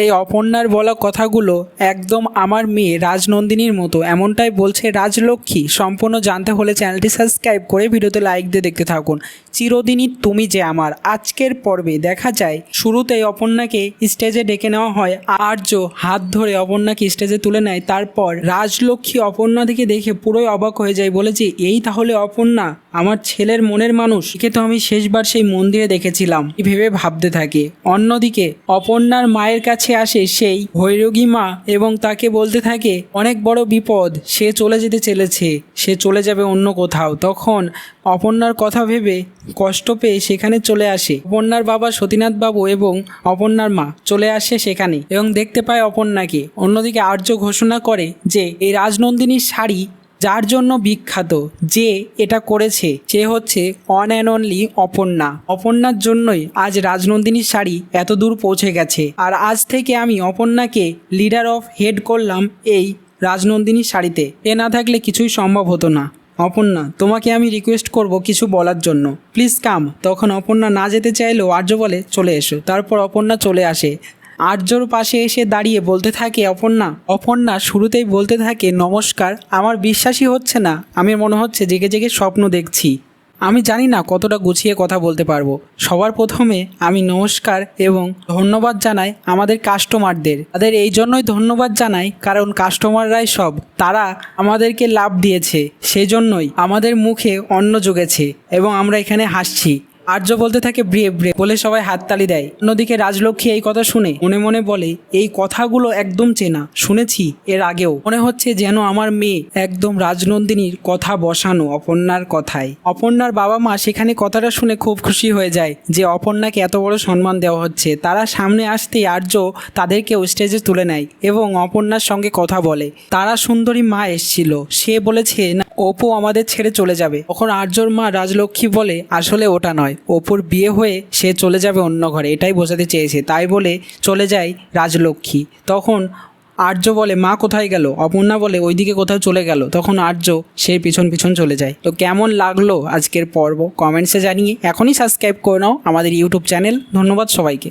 এই অপর্ণার বলা কথাগুলো একদম আমার মেয়ে রাজনন্দিনীর মতো, এমনটাই বলছে রাজলক্ষ্মী। সম্পূর্ণ জানতে হলে চ্যানেলটি সাবস্ক্রাইব করে ভিডিওতে লাইক দিয়ে দেখতে থাকুন। চিরদিনই তুমি যে আমার। আজকের পর্বে দেখা যায় শুরুতেই অপর্ণাকে স্টেজে ডেকে নেওয়া হয়, আর্য হাত ধরে অপর্ণাকে স্টেজে তুলে নেয়। তারপর রাজলক্ষ্মী অপর্ণাকে দেখে পুরোই অবাক হয়ে যায়, বলে যে এই তাহলে অপর্ণা, আমার ছেলের মনের মানুষ, একে তো আমি শেষবার সেই মন্দিরে দেখেছিলাম ভেবে ভাবতে থাকে। অন্যদিকে অপর্ণার মায়ের কাছে আসে সেই ভৈরগী মা এবং তাকে বলতে থাকে অনেক বড় বিপদ, সে চলে যেতে চলেছে, সে চলে যাবে অন্য কোথাও। তখন অপর্ণার কথা ভেবে কষ্ট পেয়ে সেখানে চলে আসে অপর্ণার বাবা সতীনাথ বাবু এবং অপর্ণার মা চলে আসে সেখানে এবং দেখতে পায় অপর্ণাকে। অন্যদিকে আর্য ঘোষণা করে যে এই রাজনন্দিনীর শাড়ি যার জন্য বিখ্যাত, যে এটা করেছে সে হচ্ছে অন অ্যান্ড অনলি অপর্ণা। অপর্ণার জন্যই আজ রাজনন্দিনীর শাড়ি এত দূর পৌঁছে গেছে। আর আজ থেকে আমি অপর্ণাকে লিডার অফ হেড করলাম এই রাজনন্দিনীর শাড়িতে। এ না থাকলে কিছুই সম্ভব হতো না। অপর্ণা, তোমাকে আমি রিকোয়েস্ট করব কিছু বলার জন্য, প্লিজ কাম। তখন অপর্ণা না যেতে চাইলেও আর্য বলে চলে এসো। তারপর অপর্ণা চলে আসে, আর্যর পাশে এসে দাঁড়িয়ে বলতে থাকে অপর্ণা শুরুতেই বলতে থাকে নমস্কার। আমার বিশ্বাসই হচ্ছে না, আমি মনে হচ্ছে জেগে জেগে স্বপ্ন দেখছি। আমি জানি না কতটা গুছিয়ে কথা বলতে পারবো। সবার প্রথমে আমি নমস্কার এবং ধন্যবাদ জানাই আমাদের কাস্টমারদের। তাদের এই জন্যই ধন্যবাদ জানাই কারণ কাস্টমাররাই সব, তারা আমাদেরকে লাভ দিয়েছে, সেই জন্যই আমাদের মুখে অন্ন জুগেছে এবং আমরা এখানে হাসছি। আর্য বলতে থাকে ব্রেভ ব্রেভ বলে সবাই হাততালি দেয়। অন্যদিকে রাজলক্ষ্মী এই কথা শুনে মনে মনে বলে এই কথাগুলো একদম চেনা, শুনেছি এর আগেও। মনে হচ্ছে যেন আমার মেয়ে একদম রাজনন্দিনীর কথা বসানো অপর্ণার কথায়। অপর্ণার বাবা মা সেখানে কথাটা শুনে খুব খুশি হয়ে যায় যে অপর্ণাকে এত বড় সম্মান দেওয়া হচ্ছে। তারা সামনে আসতেই আর্য তাদেরকেও স্টেজে তুলে নেয় এবং অপর্ণার সঙ্গে কথা বলে। তারা সুন্দরী মা এসেছিল, সে বলেছে না অপু আমাদের ছেড়ে চলে যাবে। তখন আর্যর মা রাজলক্ষ্মী বলে আসলে ওটা নয়, অপুর বিয়ে হয়ে সে চলে যাবে অন্য ঘরে, এটাই বোঝাতে চেয়েছে, তাই বলে চলে যায় রাজলক্ষ্মী। তখন আর্য বলে মা কোথায় গেল? অপর্ণা বলে ওইদিকে কোথাও চলে গেল। তখন আর্য সেই পিছন পিছন চলে যায়। তো কেমন লাগলো আজকের পর্ব কমেন্টসে জানিয়ে এখনই সাবস্ক্রাইব করে নাও আমাদের ইউটিউব চ্যানেল। ধন্যবাদ সবাইকে।